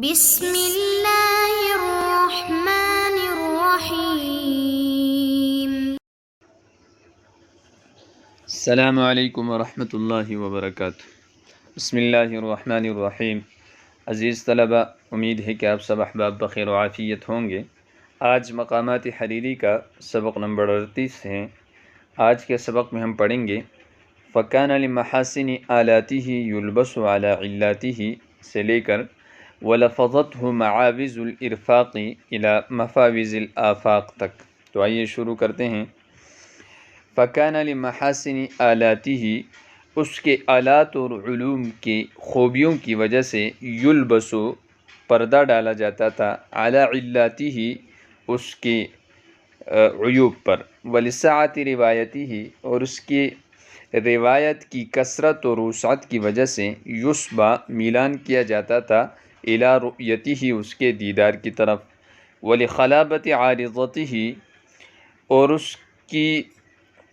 بسم اللہ الرحمن الرحیم۔ السلام علیکم ورحمۃ اللہ وبرکاتہ۔ بسم اللہ الرحمن الرحیم۔ عزیز طلبہ، امید ہے کہ آپ سب احباب بخیر و عافیت ہوں گے۔ آج مقامات حریری کا سبق نمبر 38 ہے۔ آج کے سبق میں ہم پڑھیں گے فَكَانَ لِمَحَاسِنِ آلَاتِهِ يُلْبَسُ عَلَى عِلَّاتِهِ سے لے کر وَلَفَظَتْهُ مَعَاوِزُ الْإِرْفَاقِ إِلَى مَفَاوِزِ الْآفاق تک۔ تو آئیے شروع کرتے ہیں۔ فَكَانَ لِمَحَاسِنِ آلَاتِهِ، اس کے آلات اور علوم کی خوبیوں کی وجہ سے یلبسو، پردہ ڈالا جاتا تھا، علی علاته، اس کے عیوب پر، وَلِسَعَةِ رِوَایَتِهِ، اور اس کی روایت کی کثرت اور وسعت کی وجہ سے یُسبا، میلان کیا جاتا تھا، الی رؤیتہ، اس کے دیدار کی طرف، وَلِخَلَابَةِ عَارِضَتِهِ، اور اس کی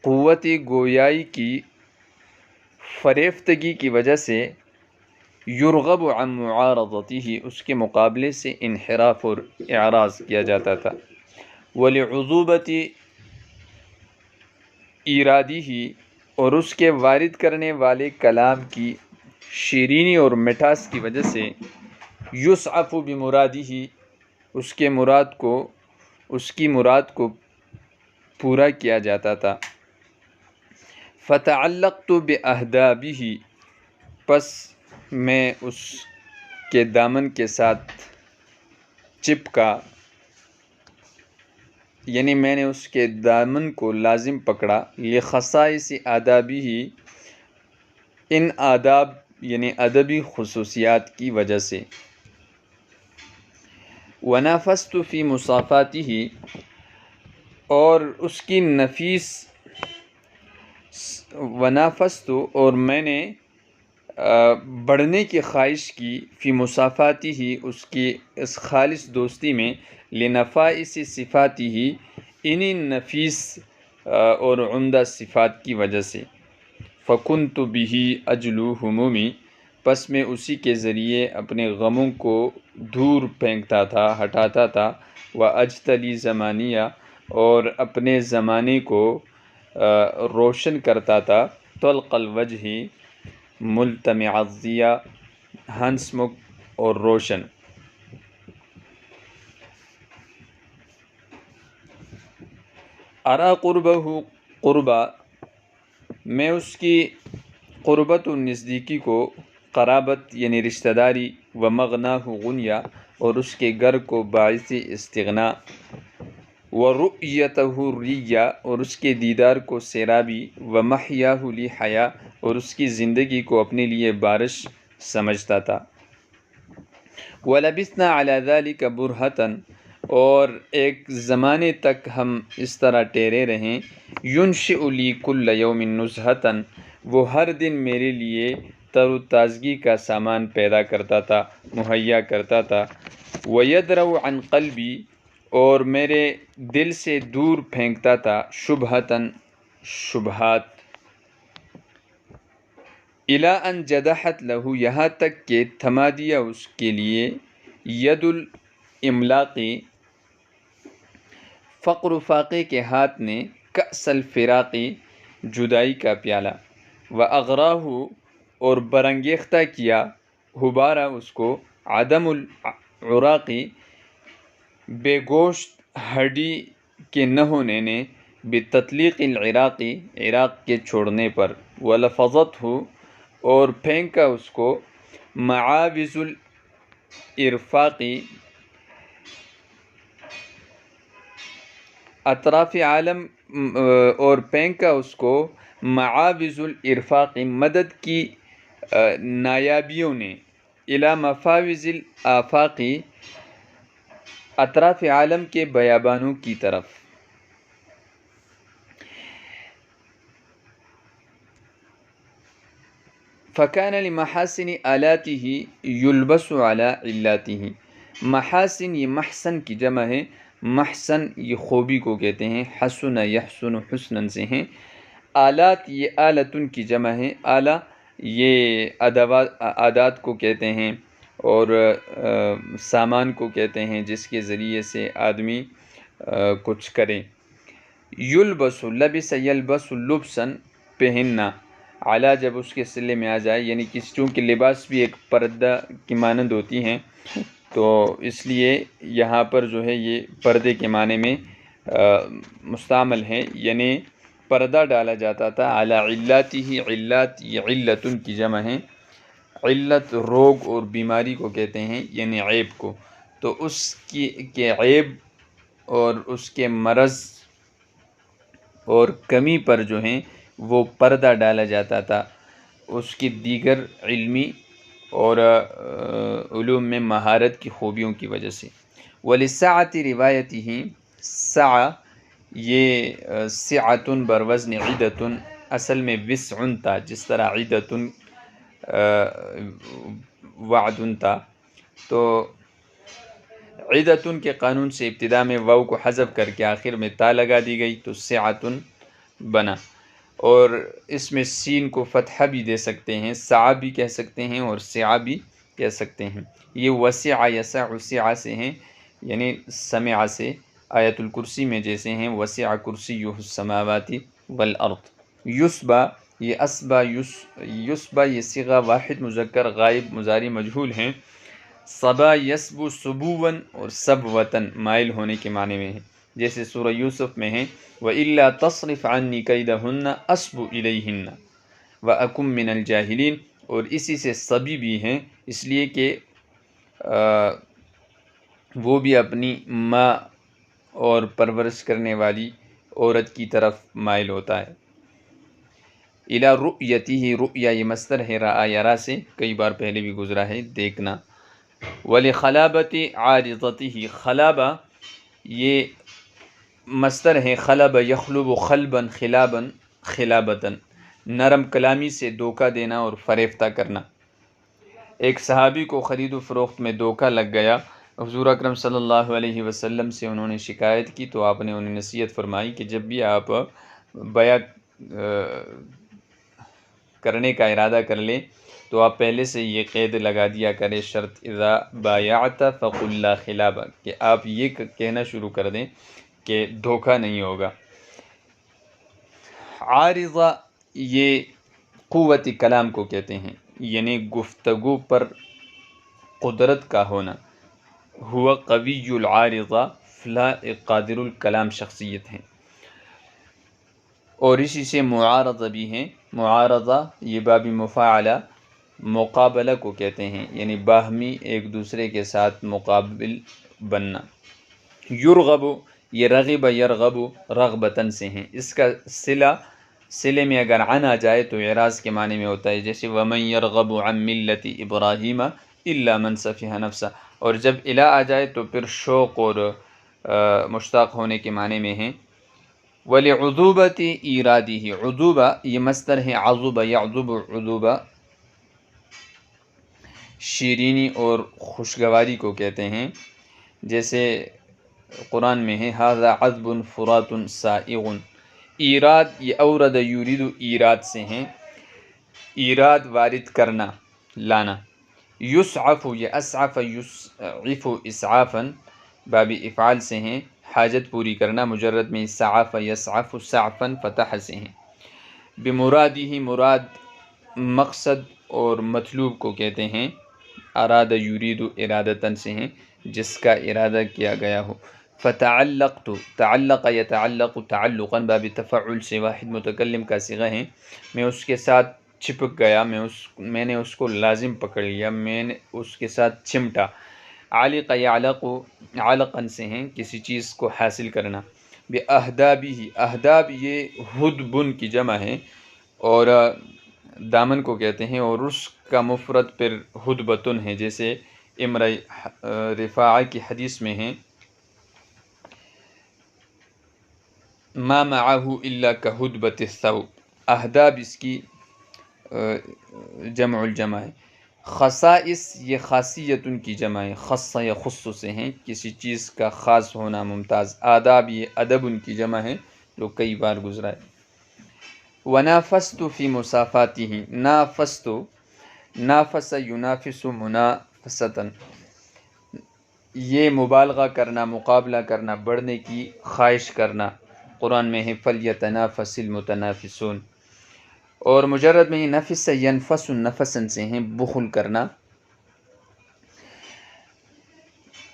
قوت گویائی کی فریفتگی کی وجہ سے یرغب عن معارضتہ، اس کے مقابلے سے انحراف اور اعراض کیا جاتا تھا، وَلِعُذُوبَةِ ایرادہ، اور اس کے وارد کرنے والے کلام کی شیرینی اور مٹھاس کی وجہ سے یُصْعَفُ بمرادہ، اس کی مراد کو پورا کیا جاتا تھا، فَتَعَلَّقْتُ بِأَحْدَابِهِ، پس میں اس کے دامن کے ساتھ چپکا، یعنی میں نے اس کے دامن کو لازم پکڑا، لِخَصَائِصِ آدابِهِ، ان آداب یعنی ادبی خصوصیات کی وجہ سے، وَنَافَسْتُ فِي مُصَافَاتِهِ، اور اس کی نفیس، ونافست، اور میں نے بڑھنے کی خواہش کی، فی مصافاتہ، اس کی اس خالص دوستی میں، لنفائس صفاتہ، انہی نفیس اور عمدہ صفات کی وجہ سے، فکنت بہ اجلو ہمومی، پس میں اسی کے ذریعے اپنے غموں کو دور پھینکتا تھا، ہٹاتا تھا، واجتلی زمانیہ، اور اپنے زمانے کو روشن کرتا تھا، طلق الوجہ، ملتمع الضیاء، ہنسمکھ اور روشن، ارا قربہ قربا، میں اس کی قربت و نزدیکی کو، قرابت یعنی رشتہ داری، ومغناہ غنیہ، اور اس کے گھر کو باعث استغنا، ورؤیتہ ریہ، اور اس کے دیدار کو سیرابی، ومحیاہ لی حیا، اور اس کی زندگی کو اپنے لیے بارش سمجھتا تھا، وَلَبِثْنَا عَلَى ذَلِكَ بُرْهَةً، اور ایک زمانے تک ہم اس طرح ٹھہرے رہیں، يُنشِئُ لِي كُلَّ يَوْمٍ نُزْهَةً، وہ ہر دن میرے لیے تر و تازگی کا سامان پیدا کرتا تھا، مہیا کرتا تھا، وَيَدْرَوْ عَنْ قَلْبِي، اور میرے دل سے دور پھینکتا تھا، شبہتاً، شبہات، الی ان جدحت لہ، یہاں تک کہ تھما دیا اس کے لیے، ید الاملاقی، فقر و فاقے کے ہاتھ نے، کأس الفراقی، جدائی کا پیالہ، واغراہ، اور برانگیختہ کیا، ہبارہ اس کو، عدم العراقی، بے گوشت ہڈی کے نہ ہونے نے، بتطلیق العراقی، عراق کے چھوڑنے پر، ولفظتہ، اور پھینکا اس کو، معاوض الارفاقی، اطراف عالم، اور پھینکا اس کو، معاوض الارفاقی، مدد کی نایابیوں نے، الی مفاوض الآفاقی، اطراف عالم کے بیابانوں کی طرف، فَكَانَ لِمَحَاسِنِ آلَاتِهِ يُلْبَسُ عَلَى عِلَّاتِهِ، محاسن یہ محسن کی جمع ہے، محسن یہ خوبی کو کہتے ہیں، حسن یحسن حسنن سے ہیں، آلات یہ آلتن کی جمع ہے، آلہ یہ آدات کو کہتے ہیں، اور سامان کو کہتے ہیں جس کے ذریعے سے آدمی کچھ کرے۔ یلبس، لبس یلبس لبسن، پہننا، اعلیٰ جب اس کے صلے میں آ جائے، یعنی چونکہ لباس بھی ایک پردہ کی مانند ہوتی ہیں، تو اس لیے یہاں پر جو ہے یہ پردے کے معنی میں مستعمل ہے، یعنی پردہ ڈالا جاتا تھا علی علاتہ، علات یہ علتن کی جمع ہے، علت روگ اور بیماری کو کہتے ہیں، یعنی عیب کو، تو اس کے عیب اور اس کے مرض اور کمی پر جو ہیں وہ پردہ ڈالا جاتا تھا، اس کی دیگر علمی اور علوم میں مہارت کی خوبیوں کی وجہ سے۔ وَلِسَّعَةِ رِوَایَتِهِ، سعہ یہ سعۃ بروزن عیدۃ، اصل میں وسع تھا، جس طرح عیدۃ وعد تھا، تو عیدۃ کے قانون سے ابتدا میں واو کو حذف کر کے آخر میں تا لگا دی گئی تو سعۃ بنا، اور اس میں سین کو فتحہ بھی دے سکتے ہیں، سعہ بھی کہہ سکتے ہیں اور سعہ بھی کہہ سکتے ہیں۔ یہ وسع یسع سعہ سے ہیں، یعنی سمع سے، آیت الکرسی میں جیسے ہیں وسع کرسیہ السماوات والارض۔ یسبا یہ اسبا، یسبا یہ صیغہ واحد مذکر غائب مضارع مجہول ہیں، صبا یسبو صبوًا اور صبوةً مائل ہونے کے معنی میں ہیں، جیسے سورہ یوسف میں ہیں وَإِلَّا تَصْرِفْ عَنِّي كَيْدَهُنَّ أَصْبُ إِلَيْهِنَّ وَأَكُن مِّنَ الْجَاهِلِينَ، اور اسی سے صبی بھی ہیں، اس لیے کہ وہ بھی اپنی ماں اور پرورش کرنے والی عورت کی طرف مائل ہوتا ہے۔ اِلَى رُؤْيَتِهِ، رؤیا یہ مصدر ہے رأى یرا سے، کئی بار پہلے بھی گزرا ہے، دیکھنا۔ وَلِخَلَابَةِ عَارِضَتِهِ، خلابہ یہ مصدر ہے خلب یخلب خلباً خلاباً خلابتاً، نرم کلامی سے دھوکہ دینا اور فریفتہ کرنا۔ ایک صحابی کو خرید و فروخت میں دھوکہ لگ گیا، حضور اکرم صلی اللہ علیہ وسلم سے انہوں نے شکایت کی، تو آپ نے انہیں نصیحت فرمائی کہ جب بھی آپ بیع کرنے کا ارادہ کر لیں تو آپ پہلے سے یہ قید لگا دیا کریں، شرط اذا بایعت فقل لا خلاب، کہ آپ یہ کہنا شروع کر دیں کہ دھوکہ نہیں ہوگا۔ عارضہ یہ قوت کلام کو کہتے ہیں، یعنی گفتگو پر قدرت کا ہونا۔ ہوا قوی العارضہ، فلاں ایک قادر الکلام شخصیت ہیں، اور اسی سے معارضہ بھی ہیں، معارضہ یہ باب مفاعلہ مقابلہ کو کہتے ہیں، یعنی باہمی ایک دوسرے کے ساتھ مقابل بننا۔ یرغب یہ رغب یرغب رغبتاً سے ہیں، اس کا صلے میں اگر عن آ جائے تو اعراض کے معنی میں ہوتا ہے، جیسے وَمَن يَرْغَبُ عَن مِّلَّةِ إِبْرَاهِيمَ إِلَّا مَن سَفِهَ نَفْسَهُ، اور جب الا آ جائے تو پھر شوق اور مشتاق ہونے کے معنی میں ہیں۔ وَلِعُذُوبَةِ إِيرَادِهِ، عذوبہ یہ مصدر ہے عذب یعذب عذوبہ، شیرینی اور خوشگواری کو کہتے ہیں، جیسے قرآن میں ہے هَذَا عَذْبٌ فُرَاتٌ سَائِغٌ۔ ایراد یہ اورد یورید ایراد سے ہیں، ایراد وارد کرنا، لانا۔ یسعف یہ اسعف یسعف اسعافاً باب افعال سے ہیں، حاجت پوری کرنا، مجرد میں سعف یسعف سعفاً فتح سے ہیں۔ بمرادہ مراد مقصد اور مطلوب کو کہتے ہیں، اراد یرید ارادتاً سے ہیں، جس کا ارادہ کیا گیا ہو۔ فتعلقت تعلق یتعلق تعلقاً باب تفعل سے واحد متکلم کا صیغہ ہے، میں اس کے ساتھ چپک گیا، میں نے اس کو لازم پکڑ لیا، میں نے اس کے ساتھ چمٹا۔ علق یعلق علقاً سے ہیں، کسی چیز کو حاصل کرنا۔ باہدابہ اہداب یہ ہدبن کی جمع ہے اور دامن کو کہتے ہیں، اور اس کا مفرد پھر ہدبتن ہے، جیسے امرأ رفاعہ کی حدیث میں ہیں ما معه الا كهدبۃ الثوب، اہداب اس کی جمع الجمع ہے۔ خصائص یہ خاصیت ان کی جمع ہے، خص یخص سے ہیں، کسی چیز کا خاص ہونا، ممتاز۔ آداب یہ ادب ان کی جمع ہے، جو کئی بار گزرا ہے۔ ونافست فی مصافاتہ، نافست نافس ینافس فتن، یہ مبالغہ کرنا، مقابلہ کرنا، بڑھنے کی خواہش کرنا قرآن میں ہے فَلْيَتَنَافَسِ الْمُتَنَافِسُونَ، اور مجرد میں ہی نفس سے ینفس نفسن سے ہیں بخل کرنا،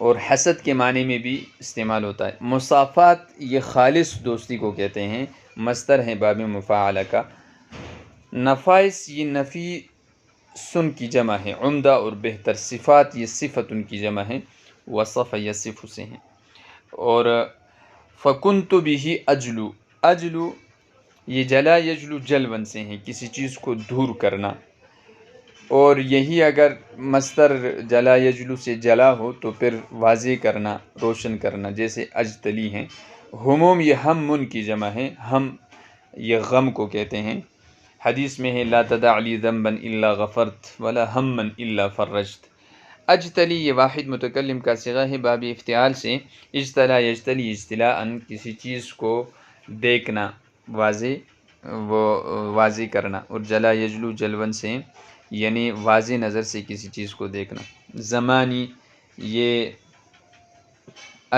اور حسد کے معنی میں بھی استعمال ہوتا ہے۔ مصافات یہ خالص دوستی کو کہتے ہیں، مصدر ہے باب مفاعلہ کا۔ نفائس یہ نفی سن کی جمع ہے، عمدہ اور بہتر۔ صفات یہ صفت ان کی جمع ہے، وصف یصف سے ہیں۔ اور فکنت بہ اجلو، اجلو یہ جلا یجلو جلون سے ہیں، کسی چیز کو دور کرنا، اور یہی اگر مصدر جلا یجلو سے جلا ہو تو پھر واضح کرنا، روشن کرنا، جیسے اجتلی ہیں۔ ہموم یہ ہم کی جمع ہے، ہم یہ غم کو کہتے ہیں۔ حدیث میں ہے لا تدع لی ذنبا الا غفرت ولا ہما الا فرجت۔ اجتلی یہ واحد متکلم کا صیغہ ہے باب افتعال سے، اجتلا یجتلی اجتلاء، کسی چیز کو دیکھنا، واضح کرنا، اور جلا یجلو جلون سے یعنی واضح نظر سے کسی چیز کو دیکھنا۔ زمانی یہ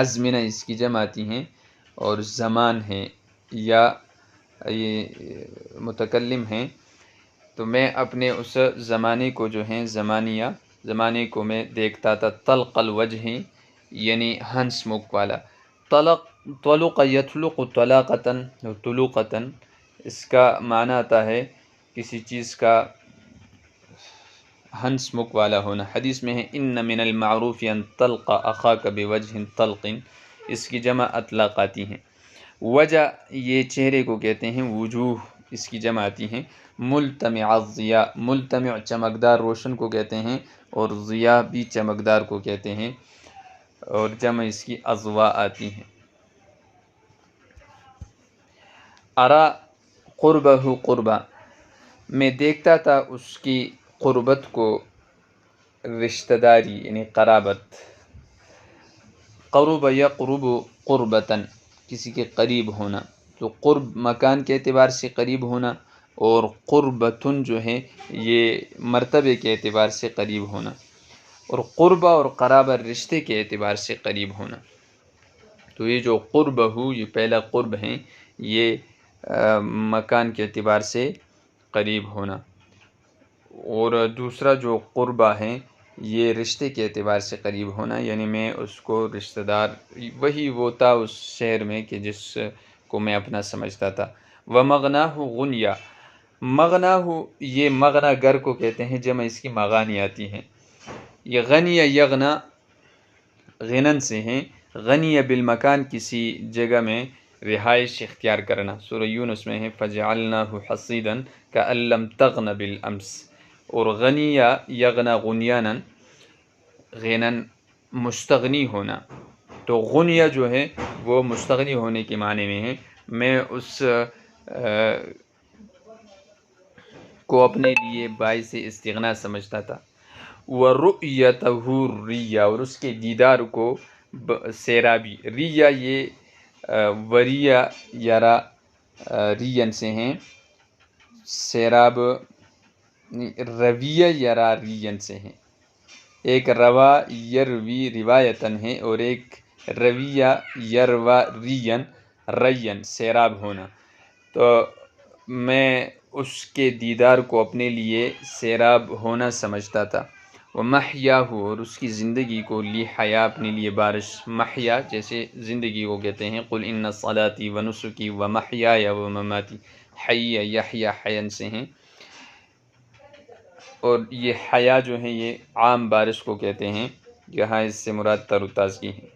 ازمنہ اس کی جمع آتی ہیں، اور زمان ہے یا یہ متکلم ہیں، تو میں اپنے اس زمانے کو جو ہیں زمانے کو میں دیکھتا تھا، طلق الوجہ یعنی ہنس مکھ والا۔ طلق یطلق طلاقتاً، طلوقتاً اس کا معنی آتا ہے کسی چیز کا ہنس مکھ والا ہونا۔ حدیث میں ہے ان من المعروف ان تلق اخاک بوجہ طلق، اس کی جمع اطلاق آتی ہیں۔ وجہ یہ چہرے کو کہتے ہیں، وجوہ اس کی جمع آتی ہیں۔ ملتمع الضیاء، ملتمع چمکدار روشن کو کہتے ہیں، اور ضیاء بھی چمکدار کو کہتے ہیں، اور جمع اس کی اضواء آتی ہیں۔ ارا قربہ قربا، میں دیکھتا تھا اس کی قربت کو، رشتہ داری یعنی قرابت۔ قرب یقرب قربتاً، کسی کے قریب ہونا، تو قرب مکان کے اعتبار سے قریب ہونا، اور قربتن جو ہے یہ مرتبے کے اعتبار سے قریب ہونا، اور قربہ اور قرابہ رشتے کے اعتبار سے قریب ہونا۔ تو یہ جو قربہ یہ پہلا قرب ہیں، یہ مکان کے اعتبار سے قریب ہونا، اور دوسرا جو قربہ ہیں یہ رشتے کے اعتبار سے قریب ہونا، یعنی میں اس کو رشتہ دار، وہی وہ تھا اس شہر میں کہ جس کو میں اپنا سمجھتا تھا۔ وَمَغْنَاهُ غُنْيَا، مغناہ یہ مغنا گر کو کہتے ہیں، جمع اس کی مغانی آتی ہیں۔ یہ غنی یغنا غنن سے ہیں، غنی بالمکان کسی جگہ میں رہائش اختیار کرنا۔ سورہ یونس میں ہے فَجَعَلْنَاهُ حَصِیدًا كَأَن لَّمْ تَغْنَ بِالْأَمْسِ، اور غنی یغنا غنیانا، غنن مستغنی ہونا، تو غنیہ جو ہے وہ مستغنی ہونے کے معنی میں ہے۔ میں اس کو اپنے لیے باعث استغنا سمجھتا تھا۔ وَرُؤْيَتَهُ الرِّيَّا، اور اس کے دیدار کو سیرابی۔ ریہ یہ وریہ یرا ریین سے ہیں، سیراب رویہ یرا ریین سے ہیں۔ ایک روا یروی روایتاً ہے، اور ایک رویہ یروا ریین سیراب ہونا۔ تو میں اس کے دیدار کو اپنے لیے سیراب ہونا سمجھتا تھا۔ وَمَحْيَاهُ، اور اس کی زندگی کو، لی حیا اپنے لیے بارش، محیا جیسے زندگی کو کہتے ہیں۔ قُلْ إِنَّ صَلَاتِي وَنُسُكِي وَمَحْيَايَ وَمَمَاتِي، حَيَّ یحییٰ حیًّا سے ہیں، اور یہ حیا جو ہیں یہ عام بارش کو کہتے ہیں، یہاں اس سے مراد تر و تازگی ہے۔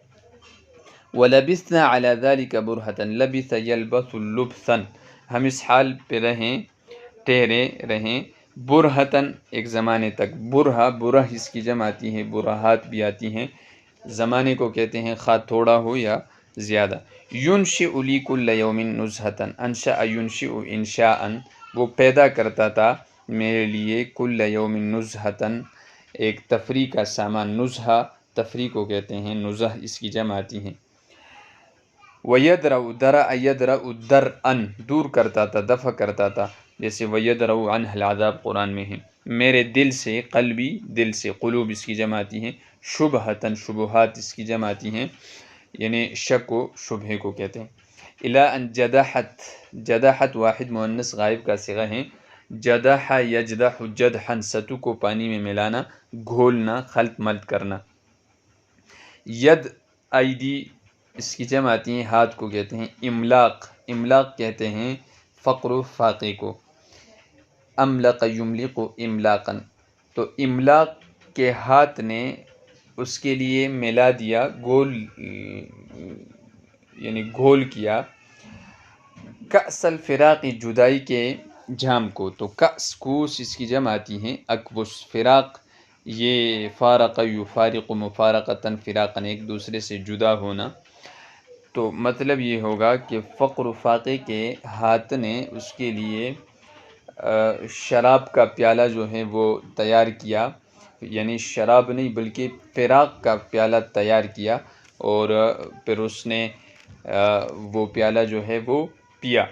وَلَبِثْنَا عَلَى ذَلِكَ بُرْهَةً، لَبِثَ يَلْبَثُ لُبْثًا، ہم اس حال پہ رہیں، ٹھہرے رہیں، برہتاً ایک زمانے تک۔ برہ اس کی جمع آتی ہے، برہات بھی آتی ہیں، زمانے کو کہتے ہیں، خواہ تھوڑا ہو یا زیادہ۔ يُنشِئُ لِي كُلَّ يَوْمٍ نُزْهَةً، انشأ ينشئ انشاءً، وہ پیدا کرتا تھا میرے لیے، کل یوم نزہةً ایک تفریح کا سامان، نزہہ تفریح کو کہتے ہیں، نزہ اس کی جمع آتی ہیں۔ وَيَدْرَأُ دَرَأَ يَدْرَأُ دَرْأً، دور کرتا تھا، دفع کرتا تھا، جیسے وَيَدْرَأُ عَنْهُ الْعَذَابَ قرآن میں ہے۔ میرے دل سے، قلبی دل سے، قلوب اس کی جمع آتی ہیں، شبہتاً شبہات اس کی جمع آتی ہیں، یعنی شک و شبہ کو کہتے ہیں۔ الا ان جدحت، جدحت واحد مؤنث غائب کا صیغہ ہے، جدح یجدح جدحن، ستو کو پانی میں ملانا، گھولنا، خلط ملط کرنا۔ ید ایدی اس کی جمع آتی ہیں، ہاتھ کو کہتے ہیں۔ املاق، املاق کہتے ہیں فقر و فاقے کو۔ املق یملق املاقاً، تو املاق کے ہاتھ نے اس کے لیے ملا دیا، گول یعنی گھول کیا، کأس الفراق جدائی کے جام کو۔ تو کأس کوس اس کی جمع آتی ہیں، اکبس، فراق یہ فارق یفارق مفارقتاً فراقاً، ایک دوسرے سے جدا ہونا۔ تو مطلب یہ ہوگا کہ فقر و فاقے کے ہاتھ نے اس کے لیے شراب کا پیالہ جو ہے وہ تیار کیا، یعنی شراب نہیں بلکہ فراق کا پیالہ تیار کیا، اور پھر اس نے وہ پیالہ جو ہے وہ پیا،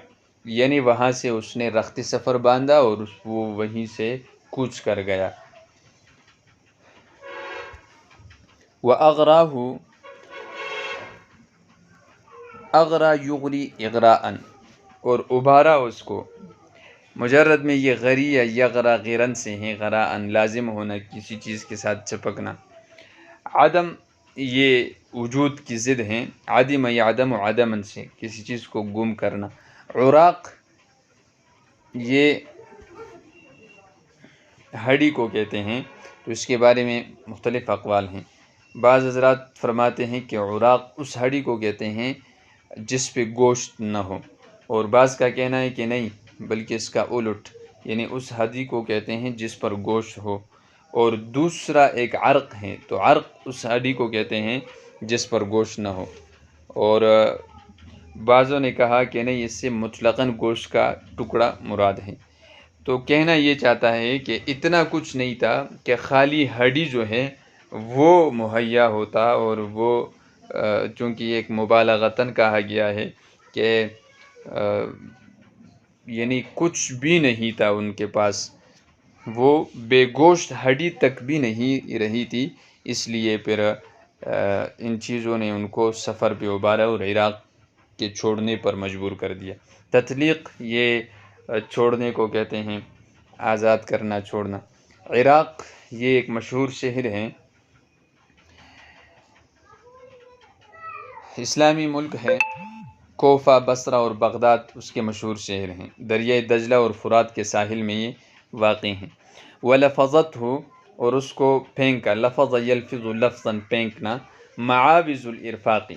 یعنی وہاں سے اس نے رخت سفر باندھا اور وہ وہیں سے کوچ کر گیا۔ وَأَغْرَاهُ، اغرا یغری اغراءً، اور ابھارا اس کو۔ مجرد میں یہ غری یا یغرا غرن سے ہیں، غراءً لازم ہونا، کسی چیز کے ساتھ چپکنا۔ عدم یہ وجود کی ضد ہیں، عدم یعدم و عدمن سے کسی چیز کو گم کرنا۔ عراق یہ ہڈی کو کہتے ہیں، تو اس کے بارے میں مختلف اقوال ہیں۔ بعض حضرات فرماتے ہیں کہ عراق اس ہڈی کو کہتے ہیں جس پہ گوشت نہ ہو، اور بعض کا کہنا ہے کہ نہیں بلکہ اس کا الٹ، یعنی اس ہڈی کو کہتے ہیں جس پر گوشت ہو۔ اور دوسرا ایک عرق ہے، تو عرق اس ہڈی کو کہتے ہیں جس پر گوشت نہ ہو۔ اور بعضوں نے کہا کہ نہیں، اس سے مطلقاً گوشت کا ٹکڑا مراد ہے۔ تو کہنا یہ چاہتا ہے کہ اتنا کچھ نہیں تھا کہ خالی ہڈی جو ہے وہ مہیا ہوتا، اور وہ چونکہ ایک مبالغتاً کہا گیا ہے کہ یعنی کچھ بھی نہیں تھا ان کے پاس، وہ بے گوشت ہڈی تک بھی نہیں رہی تھی، اس لیے پھر ان چیزوں نے ان کو سفر پہ ابھارا اور عراق کے چھوڑنے پر مجبور کر دیا۔ تطلیق یہ چھوڑنے کو کہتے ہیں، آزاد کرنا، چھوڑنا۔ عراق یہ ایک مشہور شہر ہے، اسلامی ملک ہے۔ کوفہ، بصرہ اور بغداد اس کے مشہور شہر ہیں، دریائے دجلہ اور فرات کے ساحل میں یہ واقع ہیں۔ وَلَفَظَتْهُ، اور اس کو پھینکا، لفظ یلفظ لفظاً پھینکنا۔ معاوض الارفاق،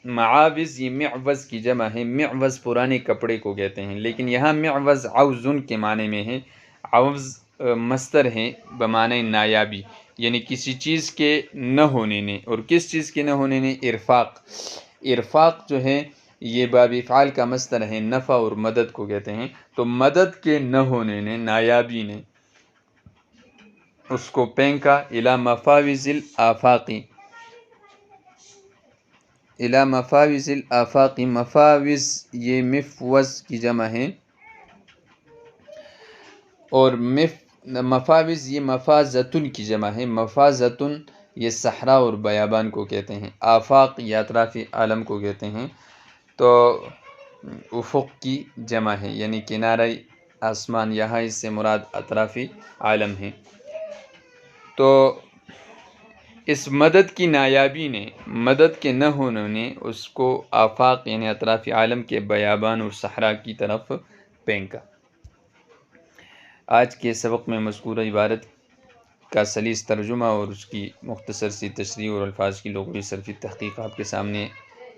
معاوض یہ معوض کی جمع ہے، معوض پرانے کپڑے کو کہتے ہیں، لیکن یہاں معوض عوضن کے معنی میں ہے۔ عوض مصدر ہے بمعنی نایابی، یعنی کسی چیز کے نہ ہونے نے، اور کس چیز کے نہ ہونے نے؟ ارفاق۔ ارفاق جو ہے یہ باب افعال کا مصدر ہے، نفع اور مدد کو کہتے ہیں، تو مدد کے نہ ہونے نے، نایابی نے اس کو پھینکا۔ الی مفاوض الآفاق، الی مفاوض الآفاق، مفاوض یہ مفوض کی جمع ہے، اور مفاوض یہ مفازتن کی جمع ہے، مفازتن یہ صحرا اور بیابان کو کہتے ہیں، آفاق یہ اطراف عالم کو کہتے ہیں، تو افق کی جمع ہے، یعنی کنارہ آسمان، یہاں اس سے مراد اطراف عالم ہیں۔ تو اس مدد کی نایابی نے، مدد کے نہ ہونے نے اس کو آفاق یعنی اطراف عالم کے بیابان اور صحرا کی طرف پھینکا۔ آج کے سبق میں مذکورہ عبارت کا سلیس ترجمہ اور اس کی مختصر سی تشریح اور الفاظ کی لغوی صرفی تحقیق آپ کے سامنے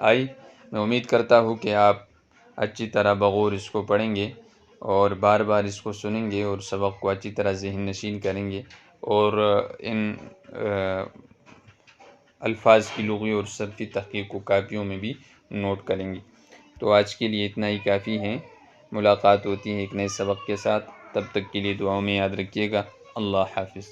آئی۔ میں امید کرتا ہوں کہ آپ اچھی طرح بغور اس کو پڑھیں گے اور بار بار اس کو سنیں گے، اور سبق کو اچھی طرح ذہن نشین کریں گے، اور ان الفاظ کی لغوی اور صرفی تحقیق کو کاپیوں میں بھی نوٹ کریں گے۔ تو آج کے لیے اتنا ہی کافی ہے، ملاقات ہوتی ہے ایک نئے سبق کے ساتھ، تب تک کے لیے دعاؤں میں یاد رکھیے گا۔ اللہ حافظ۔